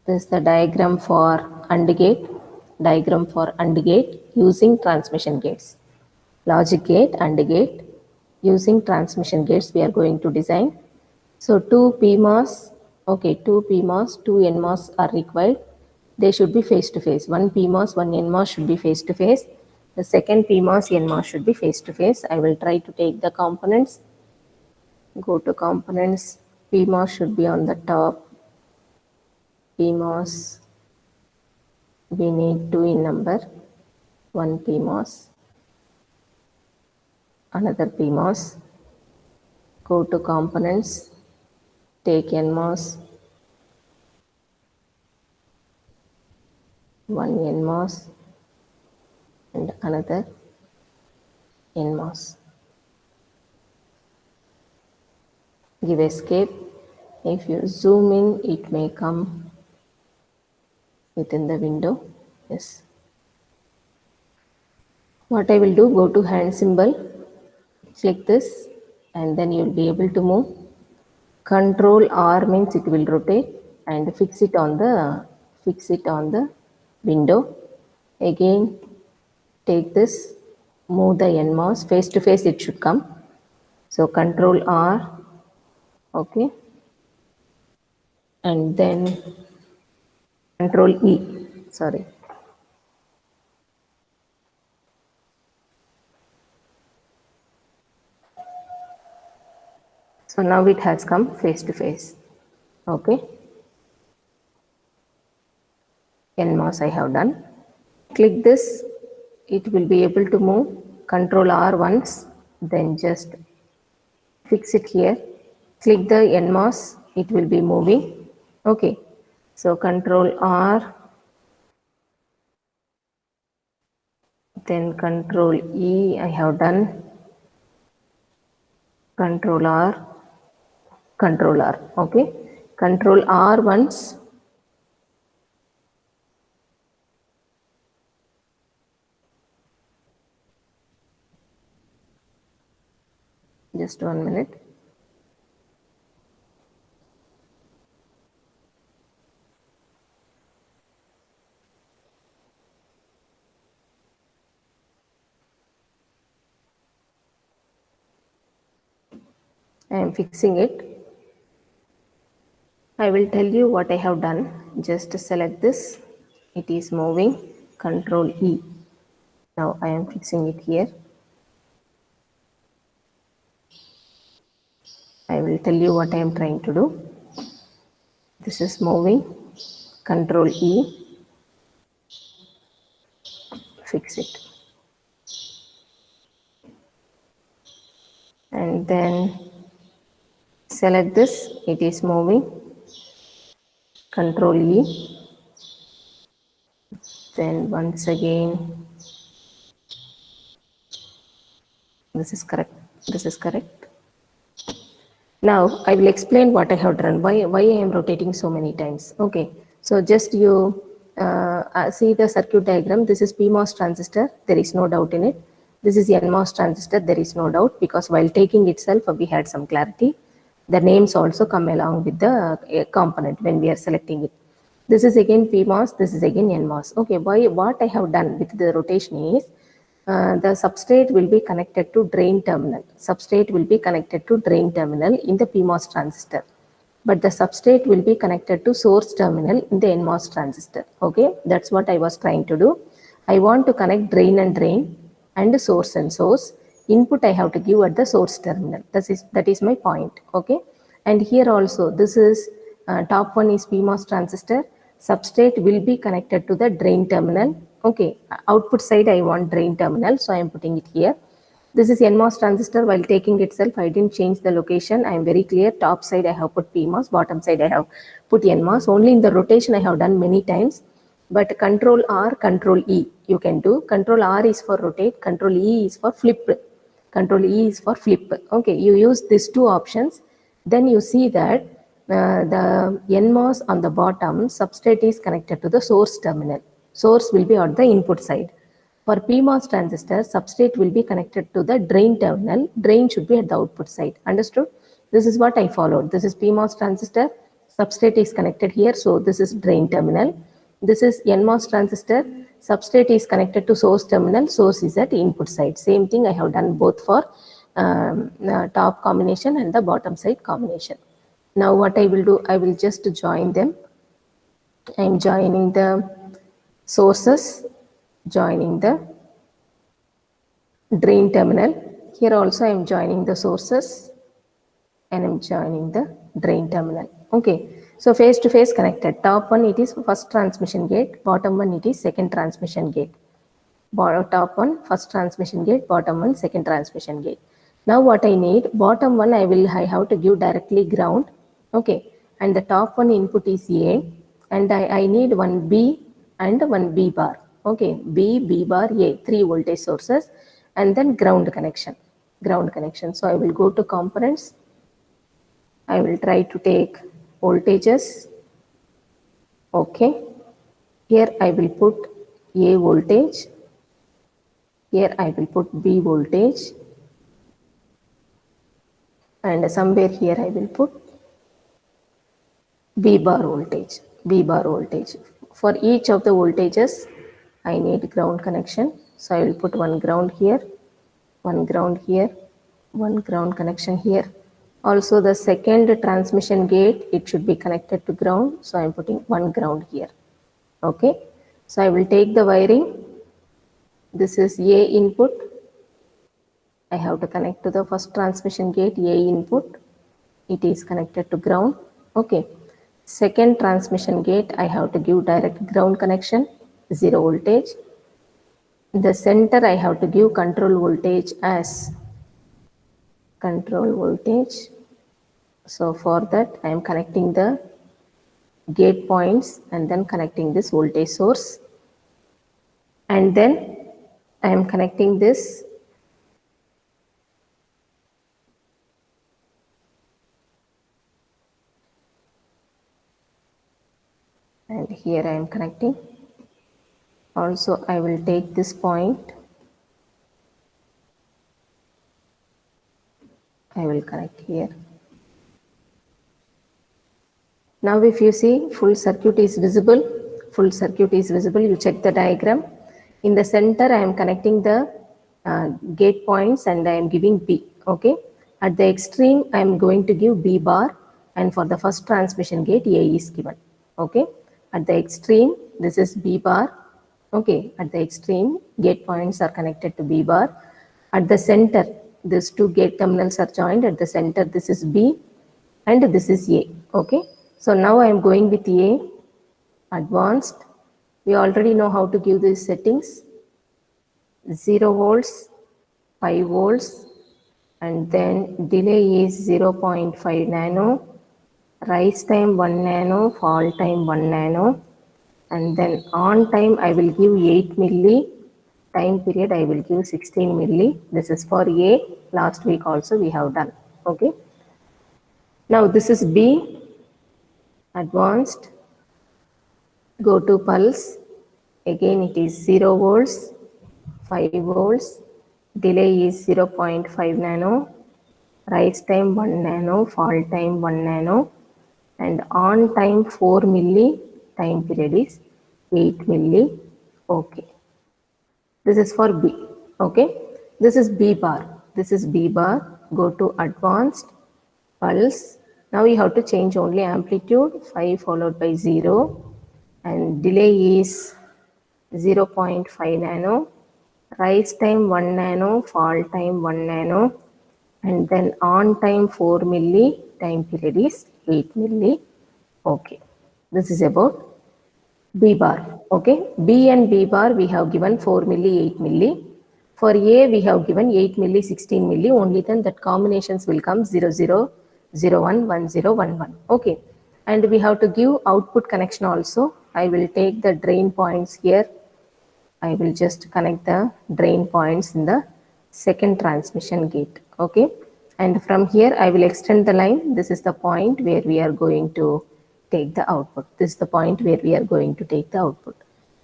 This is the diagram for AND gate. Diagram for AND gate using transmission gates. Logic gate, AND gate. Using transmission gates, we are going to design. So two PMOS, okay, two PMOS, two NMOS are required. They should be face to face. One PMOS, one NMOS should be face to face. The second PMOS, NMOS should be face to face. I will try to take the components. Go to components. PMOS should be on the top. PMOS, we need two in number. One PMOS, another PMOS. Go to components. Take NMOS, one NMOS and another NMOS. Give escape. If you zoom in, it may come within the window. Yes. What I will do, go to hand symbol, click this, and then you will be able to move. Control R means it will rotate and fix it on the window. Again, take this, move the NMOS, face to face it should come. So Control R, okay, and then Control E, sorry. So now it has come face to face, okay. NMOS I have done. Click this, it will be able to move. Control R once, then just fix it here. Click the NMOS, it will be moving. Okay, so Control R, then Control E I have done. Control R, okay. Control R once. Just 1 minute. I am fixing it. I will tell you what I have done. Just select this. It is moving. Control E. Now I am fixing it here. I will tell you what I am trying to do. This is moving. Control E. Fix it. And then select this. It is moving. Control E. Then once again, this is correct. This is correct. Now I will explain what I have done. Why I am rotating so many times. Okay. So just you see the circuit diagram. This is PMOS transistor. There is no doubt in it. This is NMOS transistor. There is no doubt because while taking itself, we had some clarity. The names also come along with the component when we are selecting it. This is again PMOS. This is again NMOS. Okay. What I have done with the rotation is the substrate will be connected to drain terminal. Substrate will be connected to drain terminal in the PMOS transistor. But the substrate will be connected to source terminal in the NMOS transistor. Okay, that's what I was trying to do. I want to connect drain and source and source. Input I have to give at the source terminal. That is my point. Okay, and here also this is top one is PMOS transistor. Substrate will be connected to the drain terminal. Okay, output side I want drain terminal, so I am putting it here. This is NMOS transistor. While taking itself, I didn't change the location. I am very clear. Top side I have put PMOS, bottom side I have put NMOS. Only in the rotation I have done many times. But Control R, Control E you can do. Control R is for rotate. Control E is for flip. Control E is for flip. Okay, you use these two options. Then you see that the NMOS on the bottom substrate is connected to the source terminal. Source will be at the input side. For PMOS transistor, substrate will be connected to the drain terminal. Drain should be at the output side. Understood? This is what I followed. This is PMOS transistor. substrate is connected here, so this is drain terminal. This is NMOS transistor, substrate is connected to source terminal, source is at input side. Same thing I have done both for top combination and the bottom side combination. Now what I will do, I will just join them. I am joining the sources, joining the drain terminal. Here also I am joining the sources and I am joining the drain terminal. Okay, so face to face connected. Top one it is first transmission gate, bottom one it is second transmission gate. Top one first transmission gate, bottom one second transmission gate. Now what I need, bottom one I have to give directly ground. Okay, and the top one input is A, and I need one B and one B bar. Okay, B bar, A, 3 voltage sources, and then ground connection. So I will go to components. I will try to take voltages. Okay, here I will put A voltage. Here I will put B voltage, and somewhere here I will put B bar voltage. For each of the voltages, I need ground connection. So I will put one ground here, one ground here, one ground connection here. Also the second transmission gate, it should be connected to ground. So I am putting one ground here. Okay. So I will take the wiring. This is A input. I have to connect to the first transmission gate, A input. It is connected to ground. Okay. Second transmission gate, I have to give direct ground connection, 0 voltage. The center, I have to give control voltage as control voltage. So for that, I am connecting the gate points and then connecting this voltage source. And then I am connecting this and here I am connecting. Also I will take this point, I will connect here. Now if you see full circuit is visible, you check the diagram. In the center I am connecting the gate points and I am giving B. Okay. At the extreme I am going to give B bar, and for the first transmission gate A is given. Okay. At the extreme this is B bar. Okay. At the extreme gate points are connected to B bar. At the center these two gate terminals are joined. At the center this is B and this is A. Okay. So now I am going with A, advanced. We already know how to give these settings. 0 volts, 5 volts, and then delay is 0.5 nano, rise time 1 nano, fall time 1 nano, and then on time I will give 8 milli, time period I will give 16 milli. This is for A, last week also we have done. Okay. Now this is B, advanced. Go to pulse, again it is 0 volts, 5 volts, delay is 0.5 nano, rise time 1 nano, fall time 1 nano, and on time 4 milli, time period is 8 milli. Okay. This is for B. Okay. This is B bar. Go to advanced, pulse. Now you have to change only amplitude, 5 followed by 0, and delay is 0.5 nano, rise time 1 nano, fall time 1 nano, and then on time 4 milli, time period is 8 milli. Okay. This is about B bar. Okay. B and B bar we have given 4 milli, 8 milli. For A we have given 8 milli, 16 milli. Only then that combinations will come 0, 0, 0, 1, 1, 0, 1, 1. Okay. And we have to give output connection also. I will take the drain points here. I will just connect the drain points in the second transmission gate. Okay. And from here I will extend the line. This is the point where we are going to take the output. This is the point where we are going to take the output.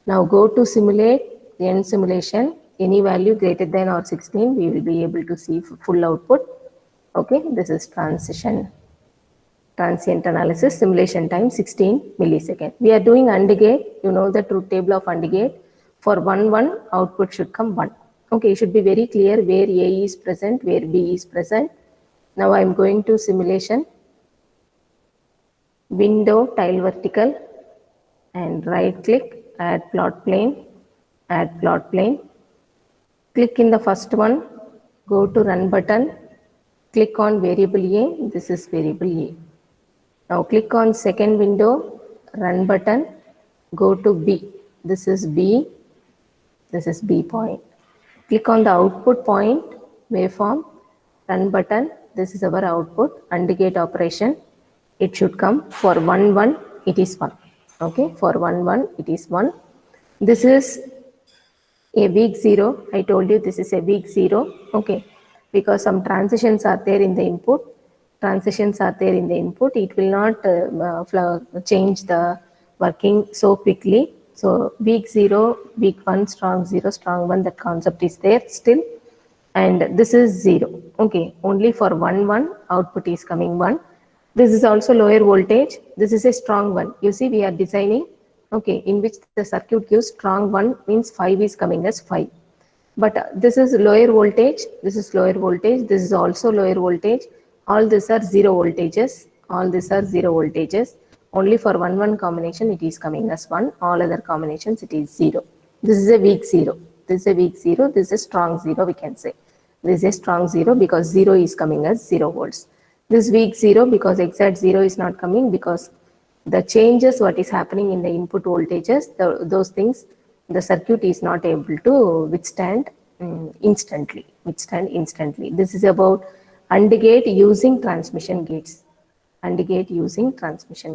Now go to simulate, end simulation. Any value greater than or 16, we will be able to see full output. Okay. This is transition transient analysis, simulation time 16 millisecond. We are doing AND gate, you know the truth table of AND gate. For 1, 1, output should come 1. Okay, it should be very clear where A is present, where B is present. Now I am going to simulation, window, tile vertical, and right click, add plot plane, add plot plane. Click in the first one, go to run button, click on variable A, this is variable A. Now click on second window, run button, go to B, this is B, this is B point. Click on the output point, waveform, run button, this is our output, AND gate operation. It should come for 1, 1, it is 1. Okay, for 1, 1, it is 1. This is a weak 0. I told you this is a weak 0. Okay, because some transitions are there in the input. Transitions are there in the input. It will not change the working so quickly. So weak 0, weak 1, strong 0, strong 1, that concept is there still. And this is 0. Okay, only for 1, 1, output is coming 1. This is also lower voltage. This is a strong 1. You see, we are designing, okay, in which the circuit gives strong 1 means 5 is coming as 5. But this is lower voltage. This is lower voltage. This is also lower voltage. All these are 0 voltages. All these are 0 voltages. Only for 1, 1 combination it is coming as 1. All other combinations it is 0. This is a weak 0. This is a weak 0. This is a strong 0, we can say. This is a strong 0 because 0 is coming as 0 volts. This weak 0 because exact 0 is not coming because the changes what is happening in the input voltages, those things, the circuit is not able to withstand instantly. This is about AND gate using transmission gates. AND gate using transmission